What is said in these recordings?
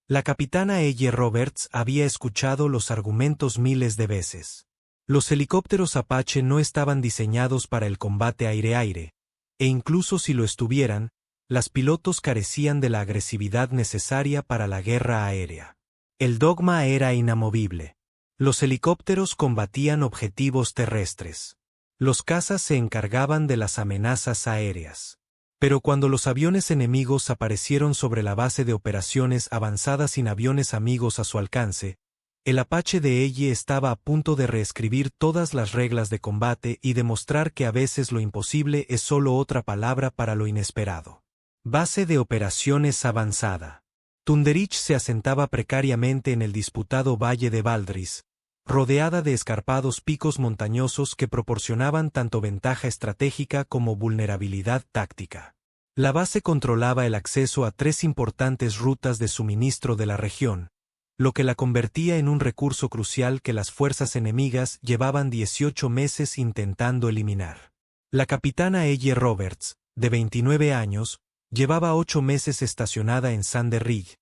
La capitana Elle Roberts había escuchado los argumentos miles de veces. Los helicópteros Apache no estaban diseñados para el combate aire-aire, e incluso si lo estuvieran, las pilotos carecían de la agresividad necesaria para la guerra aérea. El dogma era inamovible. Los helicópteros combatían objetivos terrestres. Los cazas se encargaban de las amenazas aéreas. Pero cuando los aviones enemigos aparecieron sobre la base de operaciones avanzada sin aviones amigos a su alcance, el Apache de Elle estaba a punto de reescribir todas las reglas de combate y demostrar que a veces lo imposible es solo otra palabra para lo inesperado. Base de operaciones avanzada. Tunderich se asentaba precariamente en el disputado Valle de Valdris, rodeada de escarpados picos montañosos que proporcionaban tanto ventaja estratégica como vulnerabilidad táctica. La base controlaba el acceso a 3 importantes rutas de suministro de la región, lo que la convertía en un recurso crucial que las fuerzas enemigas llevaban 18 meses intentando eliminar. La capitana Elle Roberts, de 29 años, llevaba 8 meses estacionada en Sander Ridge,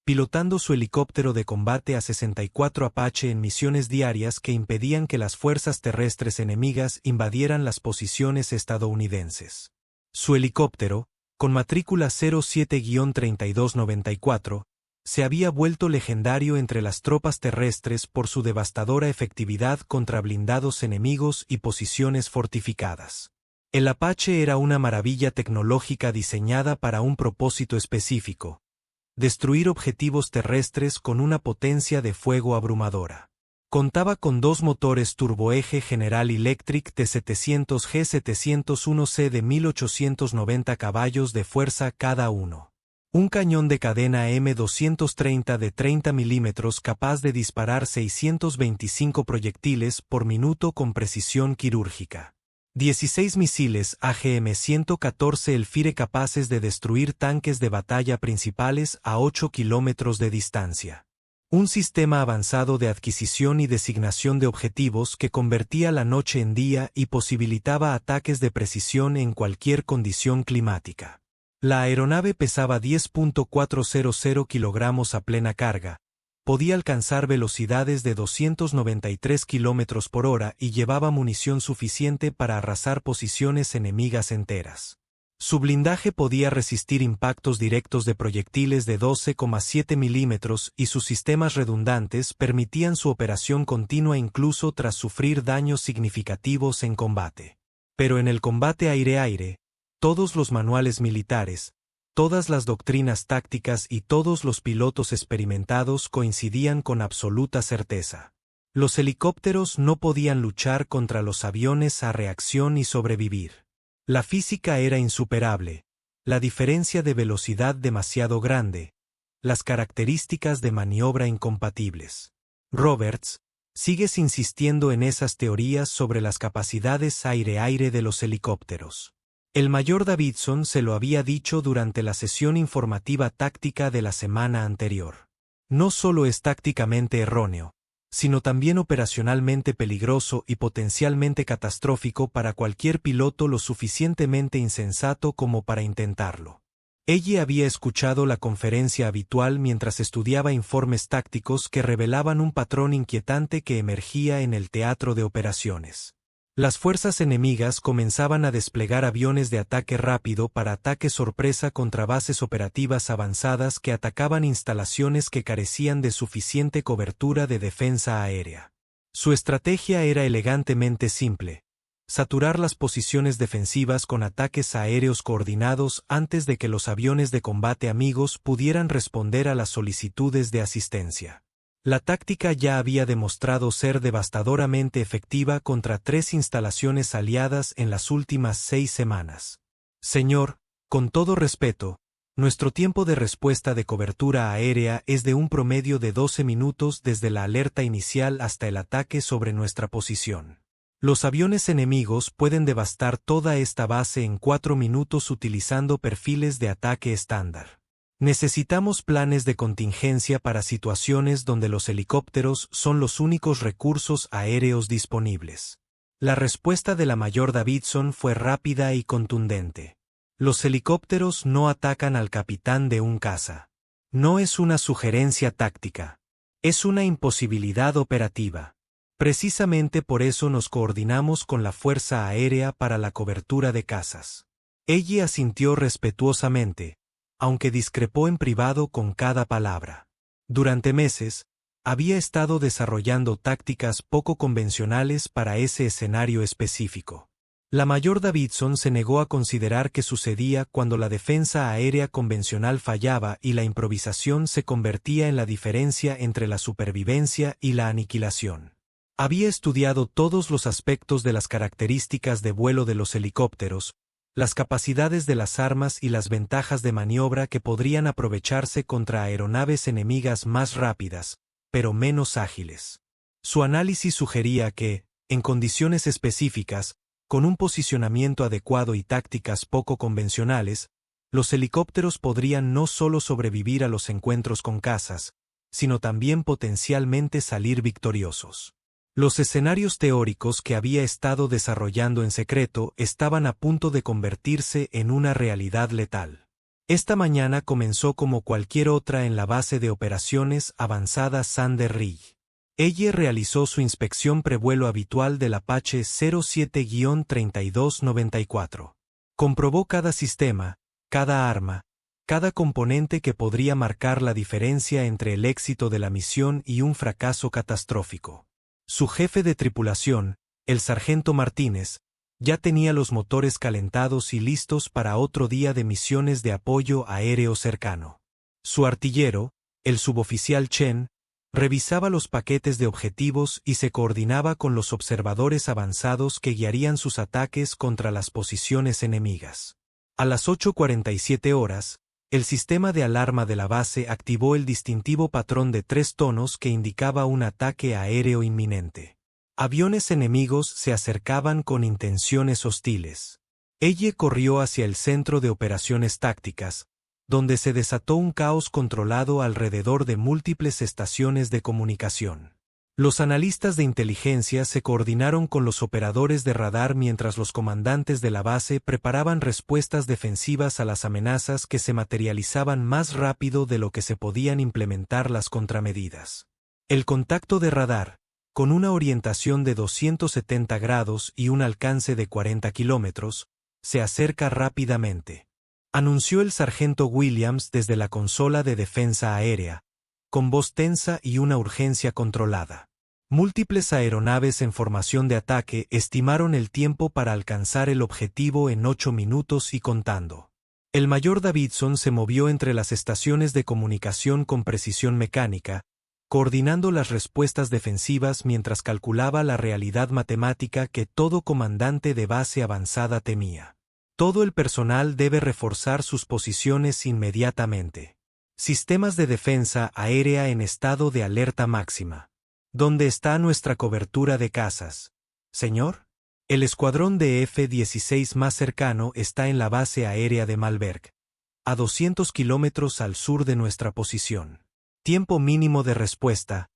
pilotando su helicóptero de combate A-64 Apache en misiones diarias que impedían que las fuerzas terrestres enemigas invadieran las posiciones estadounidenses. Su helicóptero, con matrícula 07-3294, se había vuelto legendario entre las tropas terrestres por su devastadora efectividad contra blindados enemigos y posiciones fortificadas. El Apache era una maravilla tecnológica diseñada para un propósito específico: destruir objetivos terrestres con una potencia de fuego abrumadora. Contaba con 2 motores turboeje General Electric T700G701C de 1890 caballos de fuerza cada uno. Un cañón de cadena M230 de 30 mm capaz de disparar 625 proyectiles por minuto con precisión quirúrgica. 16 misiles AGM-114 Elfire capaces de destruir tanques de batalla principales a 8 kilómetros de distancia. Un sistema avanzado de adquisición y designación de objetivos que convertía la noche en día y posibilitaba ataques de precisión en cualquier condición climática. La aeronave pesaba 10.400 kilogramos a plena carga, podía alcanzar velocidades de 293 km por hora y llevaba munición suficiente para arrasar posiciones enemigas enteras. Su blindaje podía resistir impactos directos de proyectiles de 12,7 milímetros y sus sistemas redundantes permitían su operación continua incluso tras sufrir daños significativos en combate. Pero en el combate aire-aire, todos los manuales militares, todas las doctrinas tácticas y todos los pilotos experimentados coincidían con absoluta certeza. Los helicópteros no podían luchar contra los aviones a reacción y sobrevivir. La física era insuperable, la diferencia de velocidad demasiado grande, las características de maniobra incompatibles. Roberts, sigues insistiendo en esas teorías sobre las capacidades aire-aire de los helicópteros. El mayor Davidson se lo había dicho durante la sesión informativa táctica de la semana anterior. No solo es tácticamente erróneo, sino también operacionalmente peligroso y potencialmente catastrófico para cualquier piloto lo suficientemente insensato como para intentarlo. Ella había escuchado la conferencia habitual mientras estudiaba informes tácticos que revelaban un patrón inquietante que emergía en el teatro de operaciones. Las fuerzas enemigas comenzaban a desplegar aviones de ataque rápido para ataque sorpresa contra bases operativas avanzadas que atacaban instalaciones que carecían de suficiente cobertura de defensa aérea. Su estrategia era elegantemente simple: saturar las posiciones defensivas con ataques aéreos coordinados antes de que los aviones de combate amigos pudieran responder a las solicitudes de asistencia. La táctica ya había demostrado ser devastadoramente efectiva contra 3 instalaciones aliadas en las últimas 6 semanas. Señor, con todo respeto, nuestro tiempo de respuesta de cobertura aérea es de un promedio de 12 minutos desde la alerta inicial hasta el ataque sobre nuestra posición. Los aviones enemigos pueden devastar toda esta base en 4 minutos utilizando perfiles de ataque estándar. Necesitamos planes de contingencia para situaciones donde los helicópteros son los únicos recursos aéreos disponibles. La respuesta de la mayor Davidson fue rápida y contundente. Los helicópteros no atacan al capitán de un caza. No es una sugerencia táctica. Es una imposibilidad operativa. Precisamente por eso nos coordinamos con la Fuerza Aérea para la cobertura de casas. Ella asintió respetuosamente, aunque discrepó en privado con cada palabra. Durante meses, había estado desarrollando tácticas poco convencionales para ese escenario específico. La mayor Davidson se negó a considerar qué sucedía cuando la defensa aérea convencional fallaba y la improvisación se convertía en la diferencia entre la supervivencia y la aniquilación. Había estudiado todos los aspectos de las características de vuelo de los helicópteros, las capacidades de las armas y las ventajas de maniobra que podrían aprovecharse contra aeronaves enemigas más rápidas, pero menos ágiles. Su análisis sugería que, en condiciones específicas, con un posicionamiento adecuado y tácticas poco convencionales, los helicópteros podrían no solo sobrevivir a los encuentros con cazas, sino también potencialmente salir victoriosos. Los escenarios teóricos que había estado desarrollando en secreto estaban a punto de convertirse en una realidad letal. Esta mañana comenzó como cualquier otra en la base de operaciones avanzada Sander Ridge. Ella realizó su inspección prevuelo habitual del Apache 07-3294. Comprobó cada sistema, cada arma, cada componente que podría marcar la diferencia entre el éxito de la misión y un fracaso catastrófico. Su jefe de tripulación, el sargento Martínez, ya tenía los motores calentados y listos para otro día de misiones de apoyo aéreo cercano. Su artillero, el suboficial Chen, revisaba los paquetes de objetivos y se coordinaba con los observadores avanzados que guiarían sus ataques contra las posiciones enemigas. A las 8:47 horas, el sistema de alarma de la base activó el distintivo patrón de 3 tonos que indicaba un ataque aéreo inminente. Aviones enemigos se acercaban con intenciones hostiles. Ella corrió hacia el centro de operaciones tácticas, donde se desató un caos controlado alrededor de múltiples estaciones de comunicación. Los analistas de inteligencia se coordinaron con los operadores de radar mientras los comandantes de la base preparaban respuestas defensivas a las amenazas que se materializaban más rápido de lo que se podían implementar las contramedidas. El contacto de radar, con una orientación de 270 grados y un alcance de 40 kilómetros, se acerca rápidamente, anunció el sargento Williams desde la consola de defensa aérea, con voz tensa y una urgencia controlada. Múltiples aeronaves en formación de ataque estimaron el tiempo para alcanzar el objetivo en 8 minutos y contando. El mayor Davidson se movió entre las estaciones de comunicación con precisión mecánica, coordinando las respuestas defensivas mientras calculaba la realidad matemática que todo comandante de base avanzada temía. Todo el personal debe reforzar sus posiciones inmediatamente. Sistemas de defensa aérea en estado de alerta máxima. ¿Dónde está nuestra cobertura de cazas, señor? El escuadrón de F-16 más cercano está en la base aérea de Malberg, a 200 kilómetros al sur de nuestra posición. Tiempo mínimo de respuesta,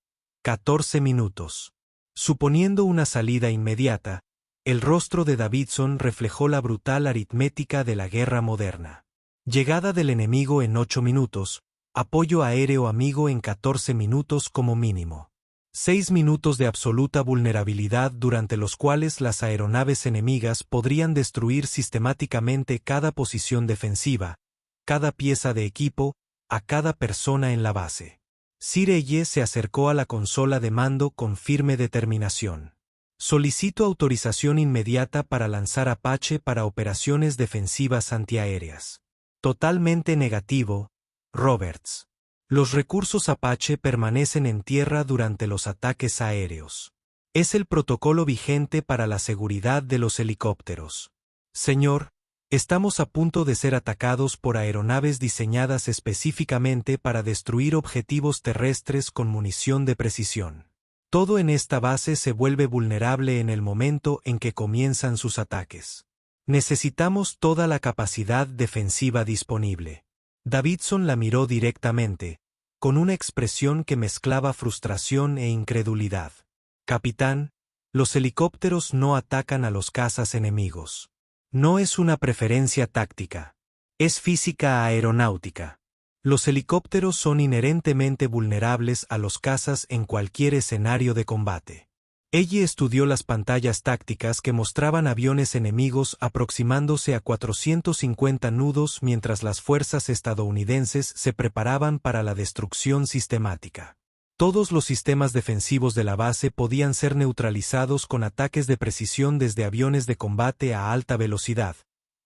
14 minutos. Suponiendo una salida inmediata, el rostro de Davidson reflejó la brutal aritmética de la guerra moderna. Llegada del enemigo en 8 minutos, apoyo aéreo amigo en 14 minutos como mínimo. 6 minutos de absoluta vulnerabilidad durante los cuales las aeronaves enemigas podrían destruir sistemáticamente cada posición defensiva, cada pieza de equipo, a cada persona en la base. Sir Eye se acercó a la consola de mando con firme determinación. Solicito autorización inmediata para lanzar Apache para operaciones defensivas antiaéreas. Totalmente negativo, Roberts. Los recursos Apache permanecen en tierra durante los ataques aéreos. Es el protocolo vigente para la seguridad de los helicópteros. Señor, estamos a punto de ser atacados por aeronaves diseñadas específicamente para destruir objetivos terrestres con munición de precisión. Todo en esta base se vuelve vulnerable en el momento en que comienzan sus ataques. Necesitamos toda la capacidad defensiva disponible. Davidson la miró directamente, con una expresión que mezclaba frustración e incredulidad. Capitán, los helicópteros no atacan a los cazas enemigos. No es una preferencia táctica. Es física aeronáutica. Los helicópteros son inherentemente vulnerables a los cazas en cualquier escenario de combate. Ella estudió las pantallas tácticas que mostraban aviones enemigos aproximándose a 450 nudos mientras las fuerzas estadounidenses se preparaban para la destrucción sistemática. Todos los sistemas defensivos de la base podían ser neutralizados con ataques de precisión desde aviones de combate a alta velocidad,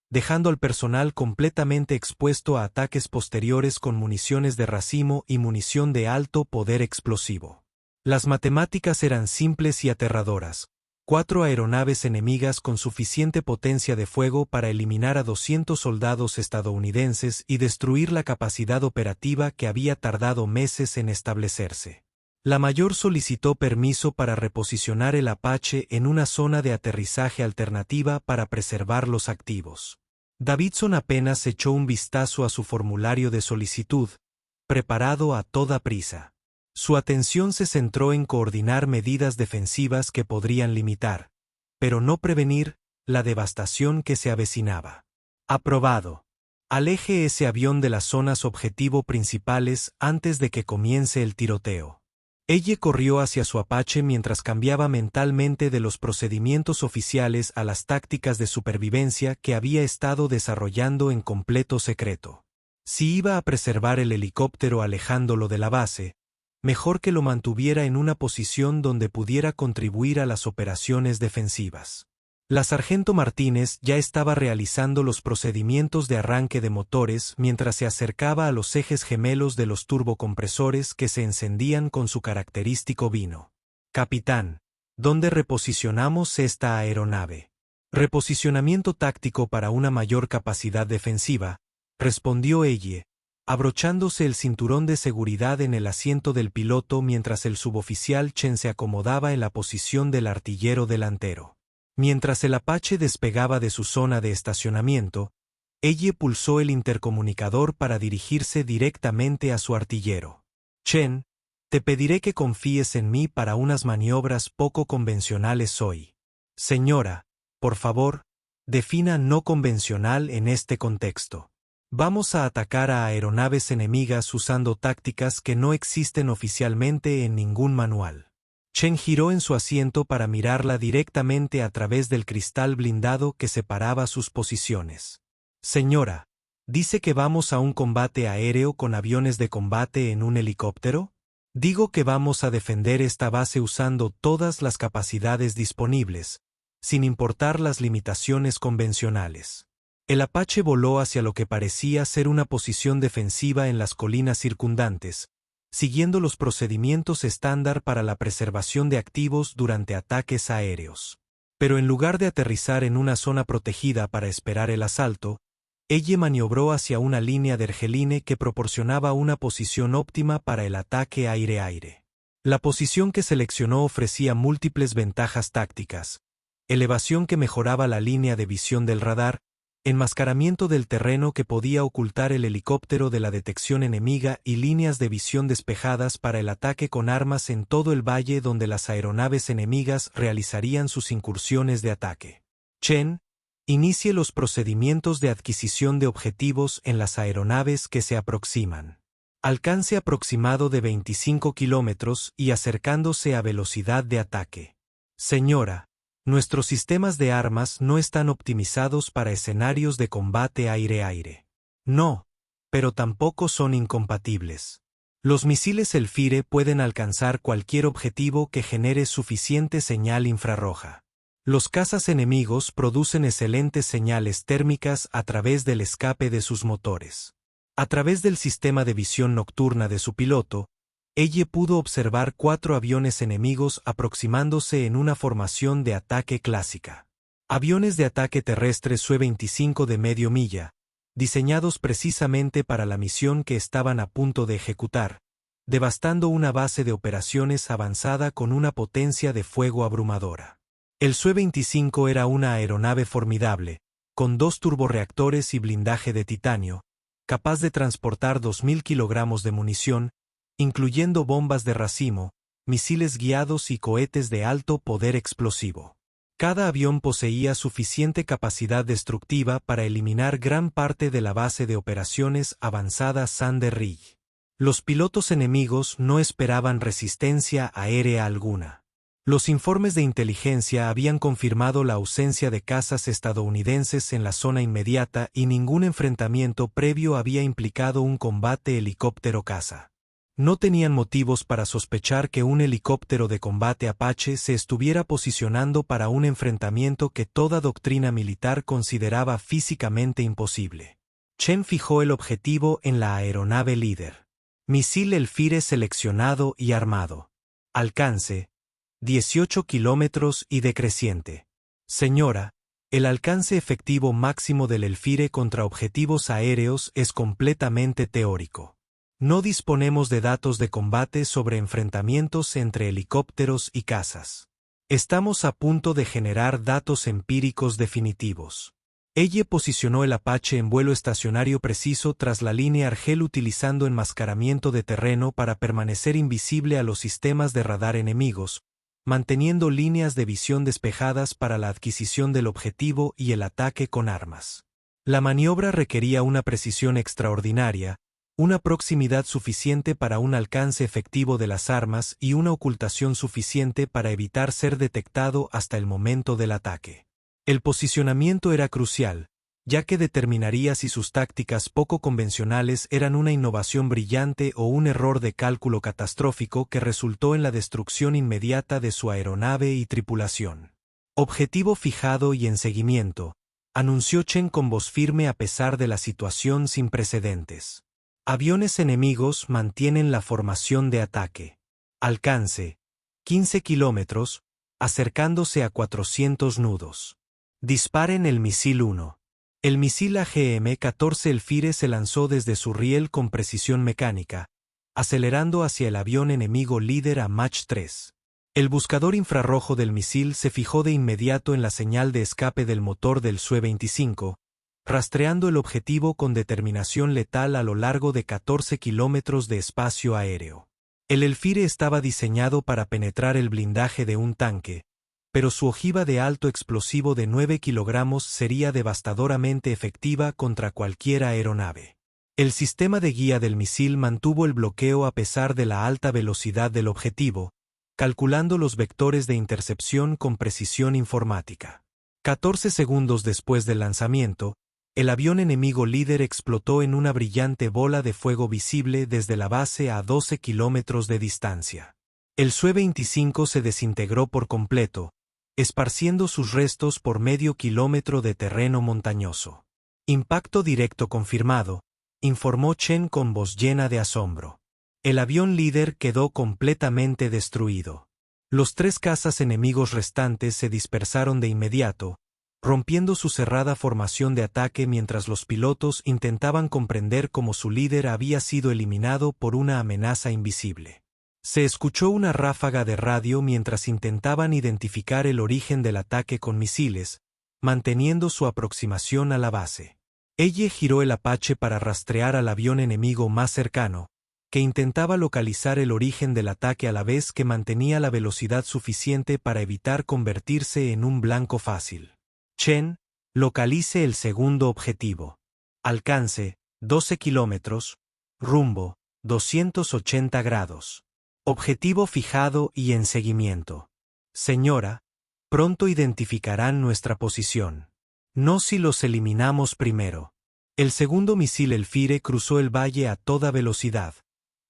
dejando al personal completamente expuesto a ataques posteriores con municiones de racimo y munición de alto poder explosivo. Las matemáticas eran simples y aterradoras. 4 aeronaves enemigas con suficiente potencia de fuego para eliminar a 200 soldados estadounidenses y destruir la capacidad operativa que había tardado meses en establecerse. La mayor solicitó permiso para reposicionar el Apache en una zona de aterrizaje alternativa para preservar los activos. Davidson apenas echó un vistazo a su formulario de solicitud, preparado a toda prisa. Su atención se centró en coordinar medidas defensivas que podrían limitar, pero no prevenir, la devastación que se avecinaba. Aprobado. Aleje ese avión de las zonas objetivo principales antes de que comience el tiroteo. Ella corrió hacia su Apache mientras cambiaba mentalmente de los procedimientos oficiales a las tácticas de supervivencia que había estado desarrollando en completo secreto. Si iba a preservar el helicóptero alejándolo de la base, mejor que lo mantuviera en una posición donde pudiera contribuir a las operaciones defensivas. La sargento Martínez ya estaba realizando los procedimientos de arranque de motores mientras se acercaba a los ejes gemelos de los turbocompresores que se encendían con su característico vino. Capitán, ¿dónde reposicionamos esta aeronave? Reposicionamiento táctico para una mayor capacidad defensiva, respondió ella, abrochándose el cinturón de seguridad en el asiento del piloto mientras el suboficial Chen se acomodaba en la posición del artillero delantero. Mientras el Apache despegaba de su zona de estacionamiento, ella pulsó el intercomunicador para dirigirse directamente a su artillero. Chen, te pediré que confíes en mí para unas maniobras poco convencionales hoy. Señora, por favor, defina no convencional en este contexto. Vamos a atacar a aeronaves enemigas usando tácticas que no existen oficialmente en ningún manual. Chen giró en su asiento para mirarla directamente a través del cristal blindado que separaba sus posiciones. Señora, ¿dice que vamos a un combate aéreo con aviones de combate en un helicóptero? Digo que vamos a defender esta base usando todas las capacidades disponibles, sin importar las limitaciones convencionales. El Apache voló hacia lo que parecía ser una posición defensiva en las colinas circundantes, siguiendo los procedimientos estándar para la preservación de activos durante ataques aéreos. Pero en lugar de aterrizar en una zona protegida para esperar el asalto, ella maniobró hacia una línea de ergeline que proporcionaba una posición óptima para el ataque aire-aire. La posición que seleccionó ofrecía múltiples ventajas tácticas: elevación que mejoraba la línea de visión del radar, enmascaramiento del terreno que podía ocultar el helicóptero de la detección enemiga y líneas de visión despejadas para el ataque con armas en todo el valle donde las aeronaves enemigas realizarían sus incursiones de ataque. Chen, inicie los procedimientos de adquisición de objetivos en las aeronaves que se aproximan. Alcance aproximado de 25 kilómetros y acercándose a velocidad de ataque. Señora, nuestros sistemas de armas no están optimizados para escenarios de combate aire-aire. No, pero tampoco son incompatibles. Los misiles Elfire pueden alcanzar cualquier objetivo que genere suficiente señal infrarroja. Los cazas enemigos producen excelentes señales térmicas a través del escape de sus motores. A través del sistema de visión nocturna de su piloto, ella pudo observar 4 aviones enemigos aproximándose en una formación de ataque clásica. Aviones de ataque terrestre Su-25 de medio milla, diseñados precisamente para la misión que estaban a punto de ejecutar, devastando una base de operaciones avanzada con una potencia de fuego abrumadora. El Su-25 era una aeronave formidable, con 2 turborreactores y blindaje de titanio, capaz de transportar 2.000 kilogramos de munición, incluyendo bombas de racimo, misiles guiados y cohetes de alto poder explosivo. Cada avión poseía suficiente capacidad destructiva para eliminar gran parte de la base de operaciones avanzada Sander-Ridge. Los pilotos enemigos no esperaban resistencia aérea alguna. Los informes de inteligencia habían confirmado la ausencia de cazas estadounidenses en la zona inmediata y ningún enfrentamiento previo había implicado un combate helicóptero-caza. No tenían motivos para sospechar que un helicóptero de combate Apache se estuviera posicionando para un enfrentamiento que toda doctrina militar consideraba físicamente imposible. Chen fijó el objetivo en la aeronave líder. Misil Elfire seleccionado y armado. Alcance: 18 kilómetros y decreciente. Señora, el alcance efectivo máximo del Elfire contra objetivos aéreos es completamente teórico. No disponemos de datos de combate sobre enfrentamientos entre helicópteros y cazas. Estamos a punto de generar datos empíricos definitivos. Ella posicionó el Apache en vuelo estacionario preciso tras la línea Argel utilizando enmascaramiento de terreno para permanecer invisible a los sistemas de radar enemigos, manteniendo líneas de visión despejadas para la adquisición del objetivo y el ataque con armas. La maniobra requería una precisión extraordinaria, una proximidad suficiente para un alcance efectivo de las armas y una ocultación suficiente para evitar ser detectado hasta el momento del ataque. El posicionamiento era crucial, ya que determinaría si sus tácticas poco convencionales eran una innovación brillante o un error de cálculo catastrófico que resultó en la destrucción inmediata de su aeronave y tripulación. Objetivo fijado y en seguimiento, anunció Chen con voz firme a pesar de la situación sin precedentes. Aviones enemigos mantienen la formación de ataque. Alcance: 15 kilómetros, acercándose a 400 nudos. Disparen el misil 1. El misil AGM-14 Elfire se lanzó desde su riel con precisión mecánica, acelerando hacia el avión enemigo líder a Mach 3. El buscador infrarrojo del misil se fijó de inmediato en la señal de escape del motor del Su-25, rastreando el objetivo con determinación letal a lo largo de 14 kilómetros de espacio aéreo. El Elfire estaba diseñado para penetrar el blindaje de un tanque, pero su ojiva de alto explosivo de 9 kilogramos sería devastadoramente efectiva contra cualquier aeronave. El sistema de guía del misil mantuvo el bloqueo a pesar de la alta velocidad del objetivo, calculando los vectores de intercepción con precisión informática. 14 segundos después del lanzamiento, el avión enemigo líder explotó en una brillante bola de fuego visible desde la base a 12 kilómetros de distancia. El Su-25 se desintegró por completo, esparciendo sus restos por medio kilómetro de terreno montañoso. Impacto directo confirmado, informó Chen con voz llena de asombro. El avión líder quedó completamente destruido. Los 3 cazas enemigos restantes se dispersaron de inmediato, rompiendo su cerrada formación de ataque mientras los pilotos intentaban comprender cómo su líder había sido eliminado por una amenaza invisible. Se escuchó una ráfaga de radio mientras intentaban identificar el origen del ataque con misiles, manteniendo su aproximación a la base. Ella giró el Apache para rastrear al avión enemigo más cercano, que intentaba localizar el origen del ataque a la vez que mantenía la velocidad suficiente para evitar convertirse en un blanco fácil. Chen, localice el segundo objetivo. Alcance: 12 kilómetros, rumbo: 280 grados. Objetivo fijado y en seguimiento. Señora, pronto identificarán nuestra posición. No si los eliminamos primero. El segundo misil Elfire cruzó el valle a toda velocidad,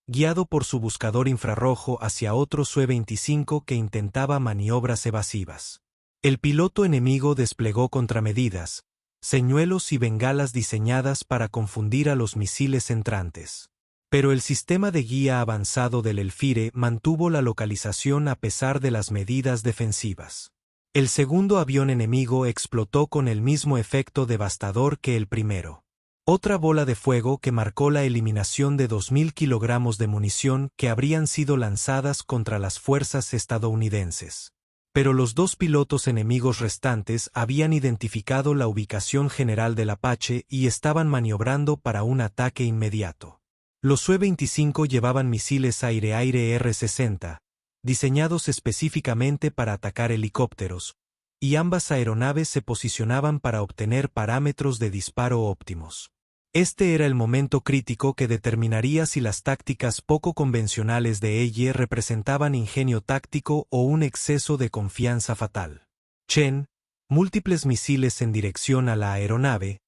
guiado por su buscador infrarrojo hacia otro Su-25 que intentaba maniobras evasivas. El piloto enemigo desplegó contramedidas, señuelos y bengalas diseñadas para confundir a los misiles entrantes. Pero el sistema de guía avanzado del Elfire mantuvo la localización a pesar de las medidas defensivas. El segundo avión enemigo explotó con el mismo efecto devastador que el primero. Otra bola de fuego que marcó la eliminación de 2.000 kilogramos de munición que habrían sido lanzadas contra las fuerzas estadounidenses. Pero los 2 pilotos enemigos restantes habían identificado la ubicación general del Apache y estaban maniobrando para un ataque inmediato. Los Su-25 llevaban misiles aire-aire R-60, diseñados específicamente para atacar helicópteros, y ambas aeronaves se posicionaban para obtener parámetros de disparo óptimos. Este era el momento crítico que determinaría si las tácticas poco convencionales de Elle representaban ingenio táctico o un exceso de confianza fatal. Chen, múltiples misiles en dirección a la aeronave,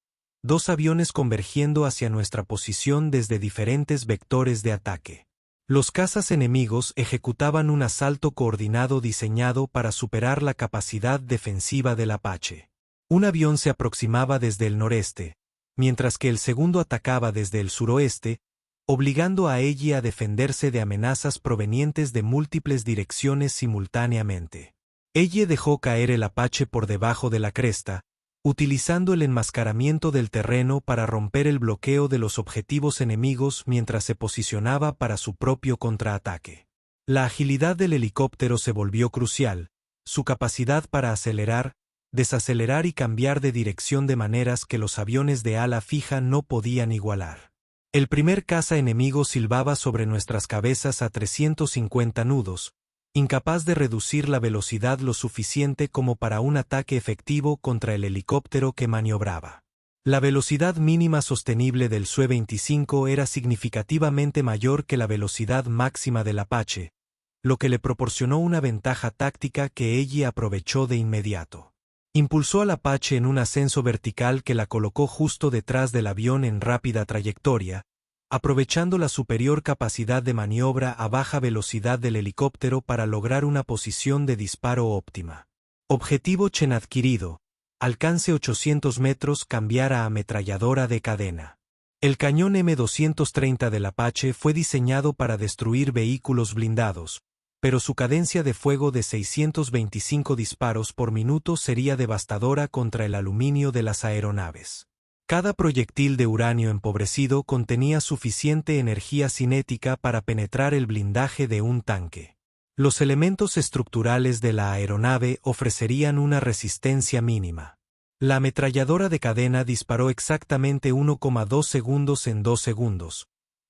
dos aviones convergiendo hacia nuestra posición desde diferentes vectores de ataque. Los cazas enemigos ejecutaban un asalto coordinado diseñado para superar la capacidad defensiva del Apache. Un avión se aproximaba desde el noreste, mientras que el segundo atacaba desde el suroeste, obligando a Elle a defenderse de amenazas provenientes de múltiples direcciones simultáneamente. Elle dejó caer el Apache por debajo de la cresta, utilizando el enmascaramiento del terreno para romper el bloqueo de los objetivos enemigos mientras se posicionaba para su propio contraataque. La agilidad del helicóptero se volvió crucial, su capacidad para acelerar, desacelerar y cambiar de dirección de maneras que los aviones de ala fija no podían igualar. El primer caza enemigo silbaba sobre nuestras cabezas a 350 nudos, incapaz de reducir la velocidad lo suficiente como para un ataque efectivo contra el helicóptero que maniobraba. La velocidad mínima sostenible del Su-25 era significativamente mayor que la velocidad máxima del Apache, lo que le proporcionó una ventaja táctica que Elle aprovechó de inmediato. Impulsó al Apache en un ascenso vertical que la colocó justo detrás del avión en rápida trayectoria, aprovechando la superior capacidad de maniobra a baja velocidad del helicóptero para lograr una posición de disparo óptima. Objetivo Chen adquirido, alcance 800 metros, cambiar a ametralladora de cadena. El cañón M230 del Apache fue diseñado para destruir vehículos blindados, pero su cadencia de fuego de 625 disparos por minuto sería devastadora contra el aluminio de las aeronaves. Cada proyectil de uranio empobrecido contenía suficiente energía cinética para penetrar el blindaje de un tanque. Los elementos estructurales de la aeronave ofrecerían una resistencia mínima. La ametralladora de cadena disparó exactamente 1,2 segundos en 2 segundos,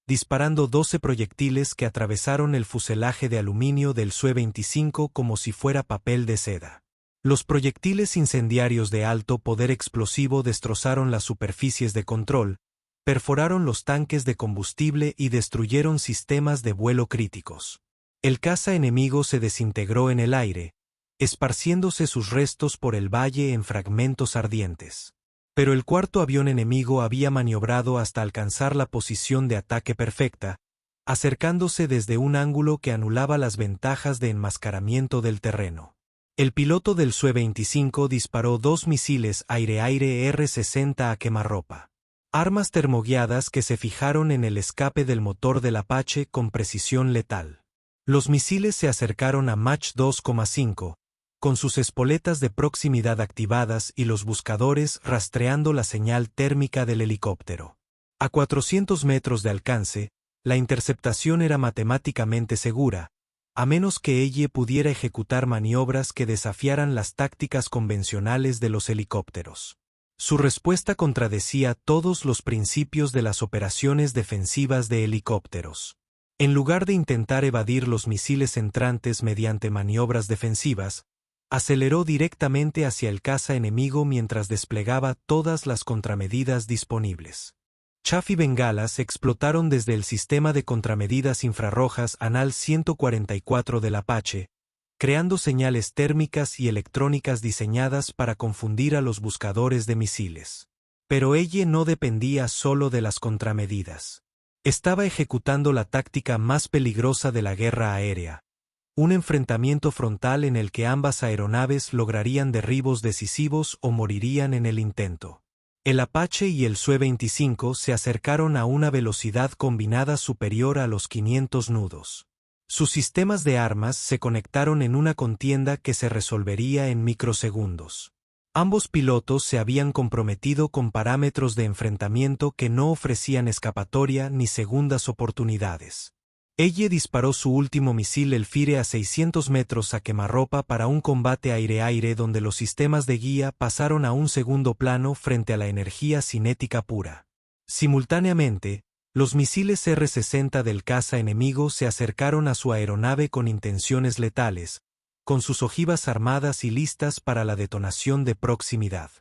disparando 12 proyectiles que atravesaron el fuselaje de aluminio del Su-25 como si fuera papel de seda. Los proyectiles incendiarios de alto poder explosivo destrozaron las superficies de control, perforaron los tanques de combustible y destruyeron sistemas de vuelo críticos. El caza enemigo se desintegró en el aire, esparciéndose sus restos por el valle en fragmentos ardientes. Pero el cuarto avión enemigo había maniobrado hasta alcanzar la posición de ataque perfecta, acercándose desde un ángulo que anulaba las ventajas de enmascaramiento del terreno. El piloto del Su-25 disparó 2 misiles aire-aire R-60 a quemarropa. Armas termoguiadas que se fijaron en el escape del motor del Apache con precisión letal. Los misiles se acercaron a Mach 2,5, con sus espoletas de proximidad activadas y los buscadores rastreando la señal térmica del helicóptero. A 400 metros de alcance, la interceptación era matemáticamente segura, a menos que Elle pudiera ejecutar maniobras que desafiaran las tácticas convencionales de los helicópteros. Su respuesta contradecía todos los principios de las operaciones defensivas de helicópteros. En lugar de intentar evadir los misiles entrantes mediante maniobras defensivas, aceleró directamente hacia el caza enemigo mientras desplegaba todas las contramedidas disponibles. Chaff y bengalas explotaron desde el sistema de contramedidas infrarrojas ANAL 144 del Apache, creando señales térmicas y electrónicas diseñadas para confundir a los buscadores de misiles. Pero Elle no dependía solo de las contramedidas. Estaba ejecutando la táctica más peligrosa de la guerra aérea, un enfrentamiento frontal en el que ambas aeronaves lograrían derribos decisivos o morirían en el intento. El Apache y el Su-25 se acercaron a una velocidad combinada superior a los 500 nudos. Sus sistemas de armas se conectaron en una contienda que se resolvería en microsegundos. Ambos pilotos se habían comprometido con parámetros de enfrentamiento que no ofrecían escapatoria ni segundas oportunidades. Elle disparó su último misil Elfire a 600 metros a quemarropa para un combate aire-aire donde los sistemas de guía pasaron a un segundo plano frente a la energía cinética pura. Simultáneamente, los misiles R-60 del caza enemigo se acercaron a su aeronave con intenciones letales, con sus ojivas armadas y listas para la detonación de proximidad.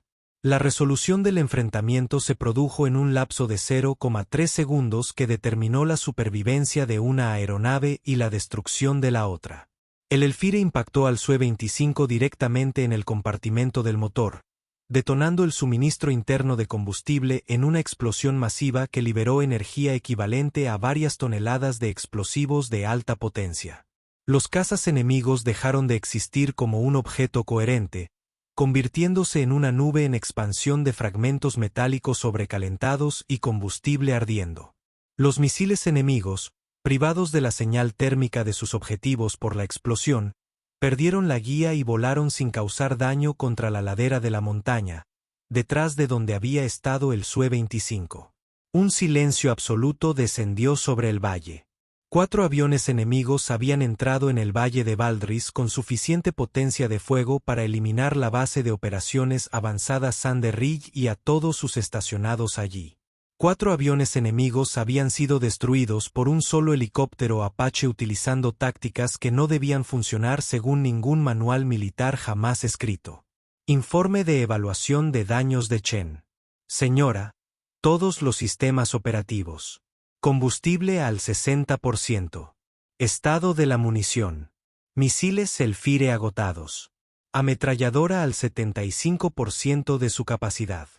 La resolución del enfrentamiento se produjo en un lapso de 0,3 segundos que determinó la supervivencia de una aeronave y la destrucción de la otra. El Elfire impactó al Sue-25 directamente en el compartimento del motor, detonando el suministro interno de combustible en una explosión masiva que liberó energía equivalente a varias toneladas de explosivos de alta potencia. Los cazas enemigos dejaron de existir como un objeto coherente, convirtiéndose en una nube en expansión de fragmentos metálicos sobrecalentados y combustible ardiendo. Los misiles enemigos, privados de la señal térmica de sus objetivos por la explosión, perdieron la guía y volaron sin causar daño contra la ladera de la montaña, detrás de donde había estado el Sue-25. Un silencio absoluto descendió sobre el valle. 4 aviones enemigos habían entrado en el valle de Valdris con suficiente potencia de fuego para eliminar la base de operaciones avanzada Sander Ridge y a todos sus estacionados allí. 4 aviones enemigos habían sido destruidos por un solo helicóptero Apache utilizando tácticas que no debían funcionar según ningún manual militar jamás escrito. Informe de evaluación de daños de Chen. Señora, todos los sistemas operativos. Combustible al 60%. Estado de la munición. Misiles Elfire agotados. Ametralladora al 75% de su capacidad.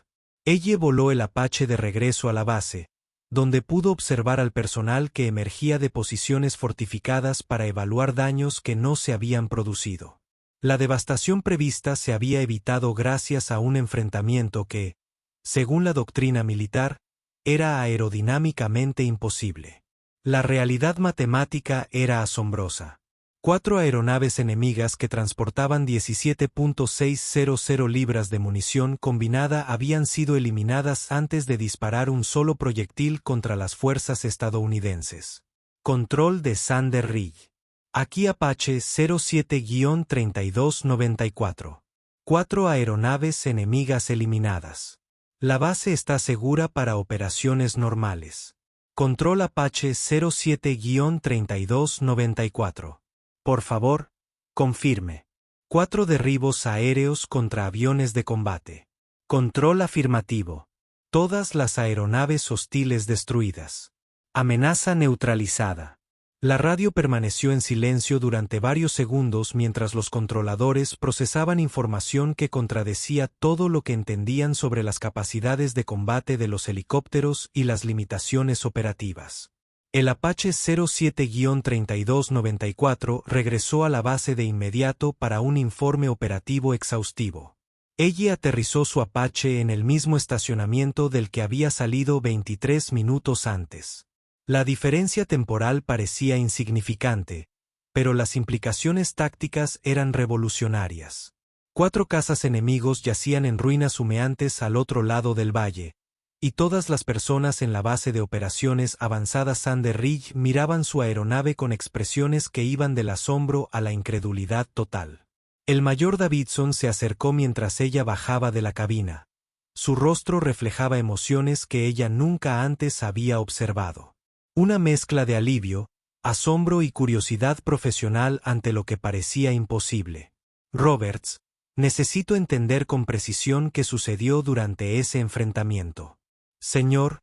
Elle voló el Apache de regreso a la base, donde pudo observar al personal que emergía de posiciones fortificadas para evaluar daños que no se habían producido. La devastación prevista se había evitado gracias a un enfrentamiento que, según la doctrina militar, era aerodinámicamente imposible. La realidad matemática era asombrosa. 4 aeronaves enemigas que transportaban 17.600 libras de munición combinada habían sido eliminadas antes de disparar un solo proyectil contra las fuerzas estadounidenses. Control de Sander Ridge. Aquí Apache 07-3294. 4 aeronaves enemigas eliminadas. La base está segura para operaciones normales. Control Apache 07-3294. Por favor, confirme. 4 derribos aéreos contra aviones de combate. Control afirmativo. Todas las aeronaves hostiles destruidas. Amenaza neutralizada. La radio permaneció en silencio durante varios segundos mientras los controladores procesaban información que contradecía todo lo que entendían sobre las capacidades de combate de los helicópteros y las limitaciones operativas. El Apache 07-3294 regresó a la base de inmediato para un informe operativo exhaustivo. Elle aterrizó su Apache en el mismo estacionamiento del que había salido 23 minutos antes. La diferencia temporal parecía insignificante, pero las implicaciones tácticas eran revolucionarias. 4 cazas enemigos yacían en ruinas humeantes al otro lado del valle, y todas las personas en la base de operaciones avanzada Sander Ridge miraban su aeronave con expresiones que iban del asombro a la incredulidad total. El mayor Davidson se acercó mientras ella bajaba de la cabina. Su rostro reflejaba emociones que ella nunca antes había observado. Una mezcla de alivio, asombro y curiosidad profesional ante lo que parecía imposible. Roberts, necesito entender con precisión qué sucedió durante ese enfrentamiento. Señor,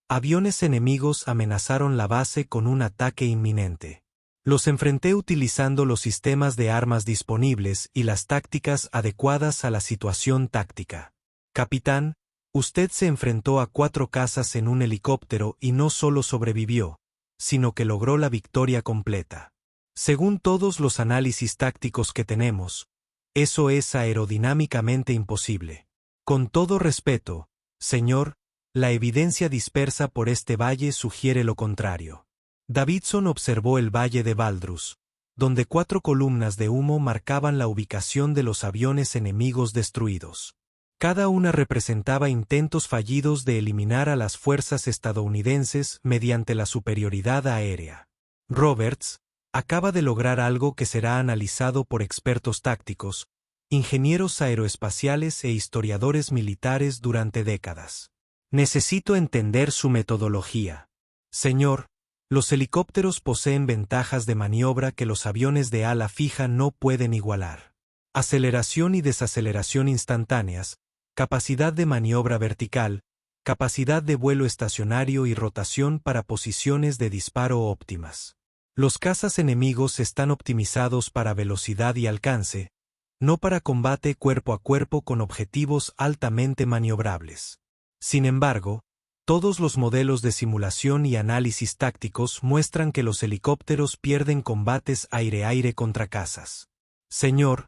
aviones enemigos amenazaron la base con un ataque inminente. Los enfrenté utilizando los sistemas de armas disponibles y las tácticas adecuadas a la situación táctica. Capitán, usted se enfrentó a 4 cazas en un helicóptero y no solo sobrevivió, sino que logró la victoria completa. Según todos los análisis tácticos que tenemos, eso es aerodinámicamente imposible. Con todo respeto, señor, la evidencia dispersa por este valle sugiere lo contrario. Davidson observó el valle de Valdrus, donde 4 columnas de humo marcaban la ubicación de los aviones enemigos destruidos. Cada una representaba intentos fallidos de eliminar a las fuerzas estadounidenses mediante la superioridad aérea. Roberts acaba de lograr algo que será analizado por expertos tácticos, ingenieros aeroespaciales e historiadores militares durante décadas. Necesito entender su metodología. Señor, Los helicópteros poseen ventajas de maniobra que los aviones de ala fija no pueden igualar. Aceleración y desaceleración instantáneas, capacidad de maniobra vertical, capacidad de vuelo estacionario y rotación para posiciones de disparo óptimas. Los cazas enemigos están optimizados para velocidad y alcance, no para combate cuerpo a cuerpo con objetivos altamente maniobrables. Sin embargo, todos los modelos de simulación y análisis tácticos muestran que los helicópteros pierden combates aire-aire contra cazas. Señor,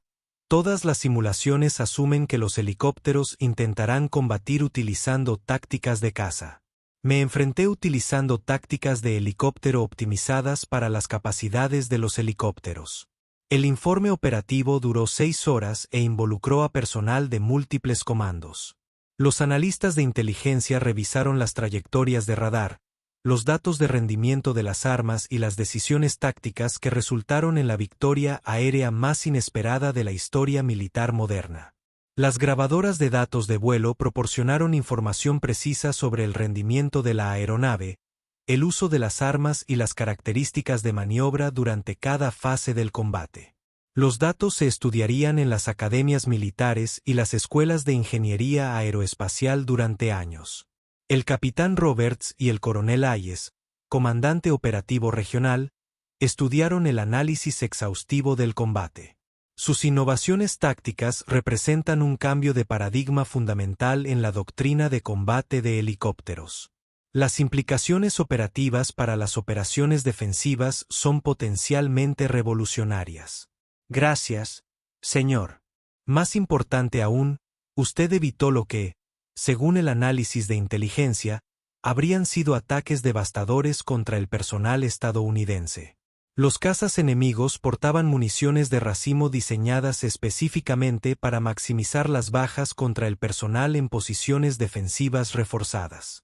todas las simulaciones asumen que los helicópteros intentarán combatir utilizando tácticas de caza. Me enfrenté utilizando tácticas de helicóptero optimizadas para las capacidades de los helicópteros. El informe operativo duró 6 horas e involucró a personal de múltiples comandos. Los analistas de inteligencia revisaron las trayectorias de radar, los datos de rendimiento de las armas y las decisiones tácticas que resultaron en la victoria aérea más inesperada de la historia militar moderna. Las grabadoras de datos de vuelo proporcionaron información precisa sobre el rendimiento de la aeronave, el uso de las armas y las características de maniobra durante cada fase del combate. Los datos se estudiarían en las academias militares y las escuelas de ingeniería aeroespacial durante años. El capitán Roberts y el coronel Hayes, comandante operativo regional, estudiaron el análisis exhaustivo del combate. Sus innovaciones tácticas representan un cambio de paradigma fundamental en la doctrina de combate de helicópteros. Las implicaciones operativas para las operaciones defensivas son potencialmente revolucionarias. Gracias, señor. Más importante aún, usted evitó lo que, según el análisis de inteligencia, habrían sido ataques devastadores contra el personal estadounidense. Los cazas enemigos portaban municiones de racimo diseñadas específicamente para maximizar las bajas contra el personal en posiciones defensivas reforzadas.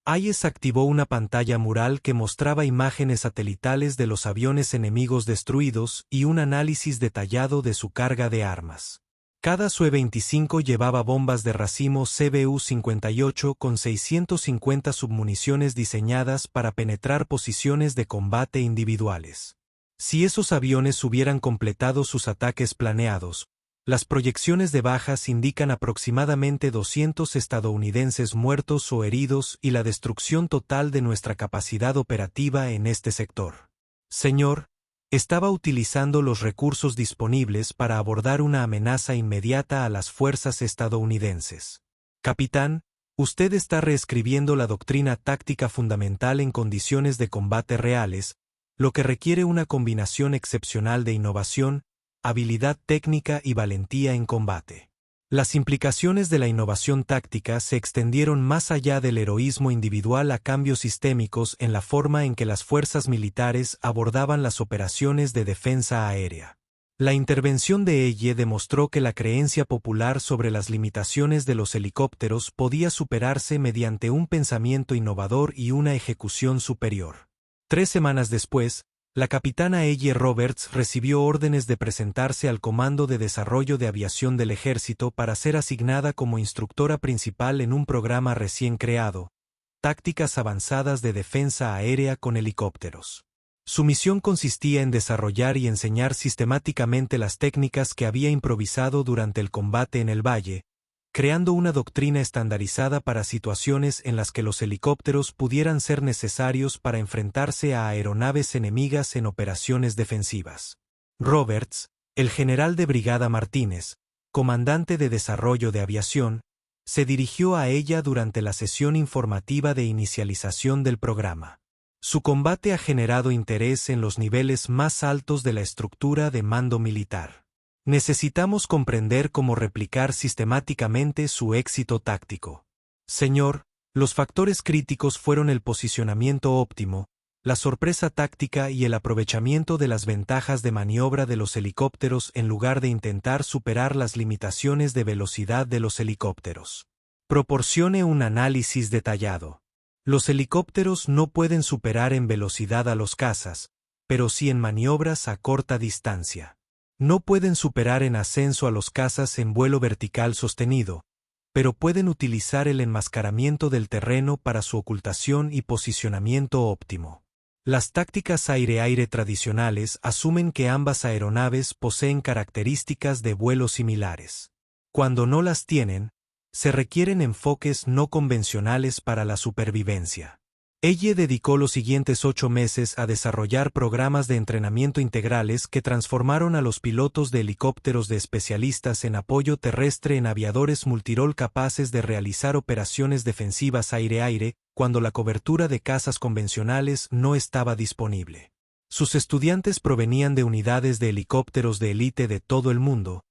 Hayes activó una pantalla mural que mostraba imágenes satelitales de los aviones enemigos destruidos y un análisis detallado de su carga de armas. Cada Su-25 llevaba bombas de racimo CBU-58 con 650 submuniciones diseñadas para penetrar posiciones de combate individuales. Si esos aviones hubieran completado sus ataques planeados, las proyecciones de bajas indican aproximadamente 200 estadounidenses muertos o heridos y la destrucción total de nuestra capacidad operativa en este sector. Señor, estaba utilizando los recursos disponibles para abordar una amenaza inmediata a las fuerzas estadounidenses. Capitán, usted está reescribiendo la doctrina táctica fundamental en condiciones de combate reales, lo que requiere una combinación excepcional de innovación, habilidad técnica y valentía en combate. Las implicaciones de la innovación táctica se extendieron más allá del heroísmo individual a cambios sistémicos en la forma en que las fuerzas militares abordaban las operaciones de defensa aérea. La intervención de Elle demostró que la creencia popular sobre las limitaciones de los helicópteros podía superarse mediante un pensamiento innovador y una ejecución superior. 3 semanas después, la capitana Elle Roberts recibió órdenes de presentarse al Comando de Desarrollo de Aviación del Ejército para ser asignada como instructora principal en un programa recién creado, Tácticas Avanzadas de Defensa Aérea con Helicópteros. Su misión consistía en desarrollar y enseñar sistemáticamente las técnicas que había improvisado durante el combate en el valle, creando una doctrina estandarizada para situaciones en las que los helicópteros pudieran ser necesarios para enfrentarse a aeronaves enemigas en operaciones defensivas. Roberts, el general de brigada Martínez, comandante de desarrollo de aviación, se dirigió a ella durante la sesión informativa de inicialización del programa. Su combate ha generado interés en los niveles más altos de la estructura de mando militar. Necesitamos comprender cómo replicar sistemáticamente su éxito táctico. Señor, los factores críticos fueron el posicionamiento óptimo, la sorpresa táctica y el aprovechamiento de las ventajas de maniobra de los helicópteros en lugar de intentar superar las limitaciones de velocidad de los helicópteros. Proporcione un análisis detallado. Los helicópteros no pueden superar en velocidad a los cazas, pero sí en maniobras a corta distancia. No pueden superar en ascenso a los cazas en vuelo vertical sostenido, pero pueden utilizar el enmascaramiento del terreno para su ocultación y posicionamiento óptimo. Las tácticas aire-aire tradicionales asumen que ambas aeronaves poseen características de vuelo similares. Cuando no las tienen, se requieren enfoques no convencionales para la supervivencia. Ella dedicó los siguientes 8 meses a desarrollar programas de entrenamiento integrales que transformaron a los pilotos de helicópteros de especialistas en apoyo terrestre en aviadores multirol capaces de realizar operaciones defensivas aire-aire cuando la cobertura de cazas convencionales no estaba disponible. Sus estudiantes provenían de unidades de helicópteros de élite de todo el mundo,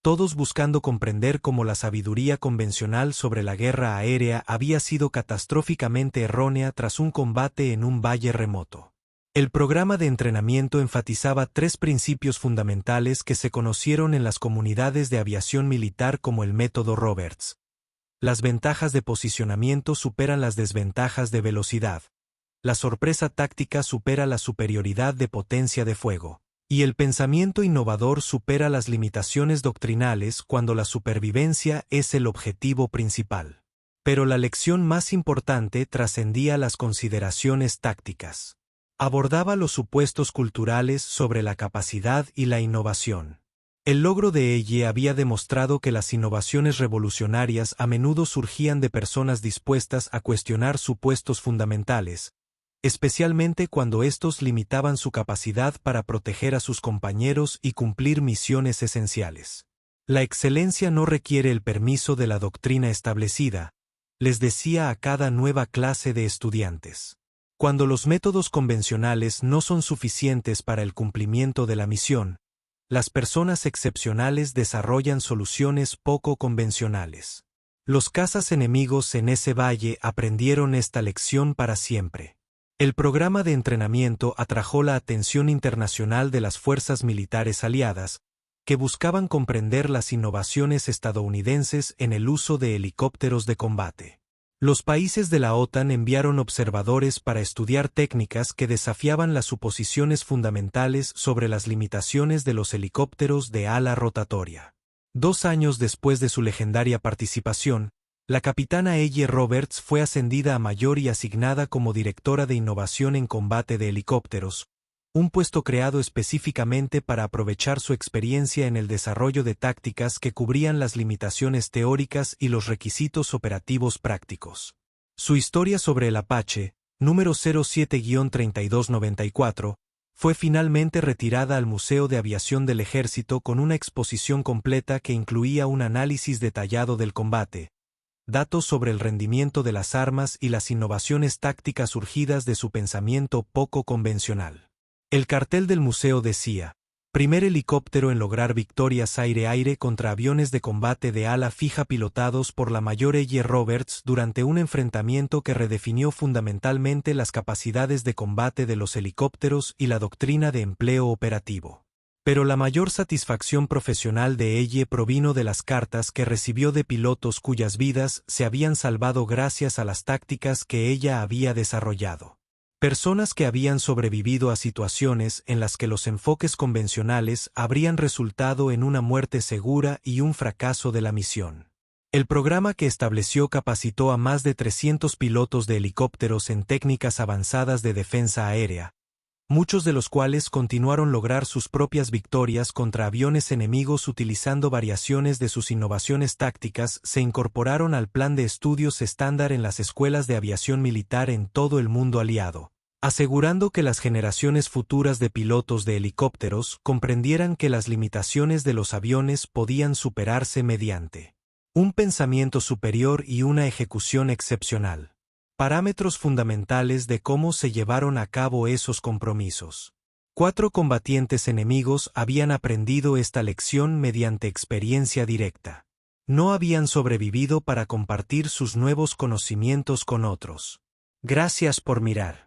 todos buscando comprender cómo la sabiduría convencional sobre la guerra aérea había sido catastróficamente errónea tras un combate en un valle remoto. El programa de entrenamiento enfatizaba 3 principios fundamentales que se conocieron en las comunidades de aviación militar como el método Roberts. Las ventajas de posicionamiento superan las desventajas de velocidad. La sorpresa táctica supera la superioridad de potencia de fuego. Y el pensamiento innovador supera las limitaciones doctrinales cuando la supervivencia es el objetivo principal. Pero la lección más importante trascendía las consideraciones tácticas. Abordaba los supuestos culturales sobre la capacidad y la innovación. El logro de ella había demostrado que las innovaciones revolucionarias a menudo surgían de personas dispuestas a cuestionar supuestos fundamentales, especialmente cuando estos limitaban su capacidad para proteger a sus compañeros y cumplir misiones esenciales. La excelencia no requiere el permiso de la doctrina establecida, les decía a cada nueva clase de estudiantes. Cuando los métodos convencionales no son suficientes para el cumplimiento de la misión, las personas excepcionales desarrollan soluciones poco convencionales. Los cazas enemigos en ese valle aprendieron esta lección para siempre. El programa de entrenamiento atrajo la atención internacional de las fuerzas militares aliadas, que buscaban comprender las innovaciones estadounidenses en el uso de helicópteros de combate. Los países de la OTAN enviaron observadores para estudiar técnicas que desafiaban las suposiciones fundamentales sobre las limitaciones de los helicópteros de ala rotatoria. 2 años después de su legendaria participación, la capitana Elle Roberts fue ascendida a mayor y asignada como directora de innovación en combate de helicópteros, un puesto creado específicamente para aprovechar su experiencia en el desarrollo de tácticas que cubrían las limitaciones teóricas y los requisitos operativos prácticos. Su historia sobre el Apache, número 07-3294, fue finalmente retirada al Museo de Aviación del Ejército con una exposición completa que incluía un análisis detallado del combate, datos sobre el rendimiento de las armas y las innovaciones tácticas surgidas de su pensamiento poco convencional. El cartel del museo decía: primer helicóptero en lograr victorias aire-aire contra aviones de combate de ala fija pilotados por la mayor Elle Roberts durante un enfrentamiento que redefinió fundamentalmente las capacidades de combate de los helicópteros y la doctrina de empleo operativo. Pero la mayor satisfacción profesional de Elle provino de las cartas que recibió de pilotos cuyas vidas se habían salvado gracias a las tácticas que ella había desarrollado. Personas que habían sobrevivido a situaciones en las que los enfoques convencionales habrían resultado en una muerte segura y un fracaso de la misión. El programa que estableció capacitó a más de 300 pilotos de helicópteros en técnicas avanzadas de defensa aérea, muchos de los cuales continuaron lograr sus propias victorias contra aviones enemigos utilizando variaciones de sus innovaciones tácticas. Se incorporaron al plan de estudios estándar en las escuelas de aviación militar en todo el mundo aliado, asegurando que las generaciones futuras de pilotos de helicópteros comprendieran que las limitaciones de los aviones podían superarse mediante un pensamiento superior y una ejecución excepcional. Parámetros fundamentales de cómo se llevaron a cabo esos compromisos. 4 combatientes enemigos habían aprendido esta lección mediante experiencia directa. No habían sobrevivido para compartir sus nuevos conocimientos con otros. Gracias por mirar.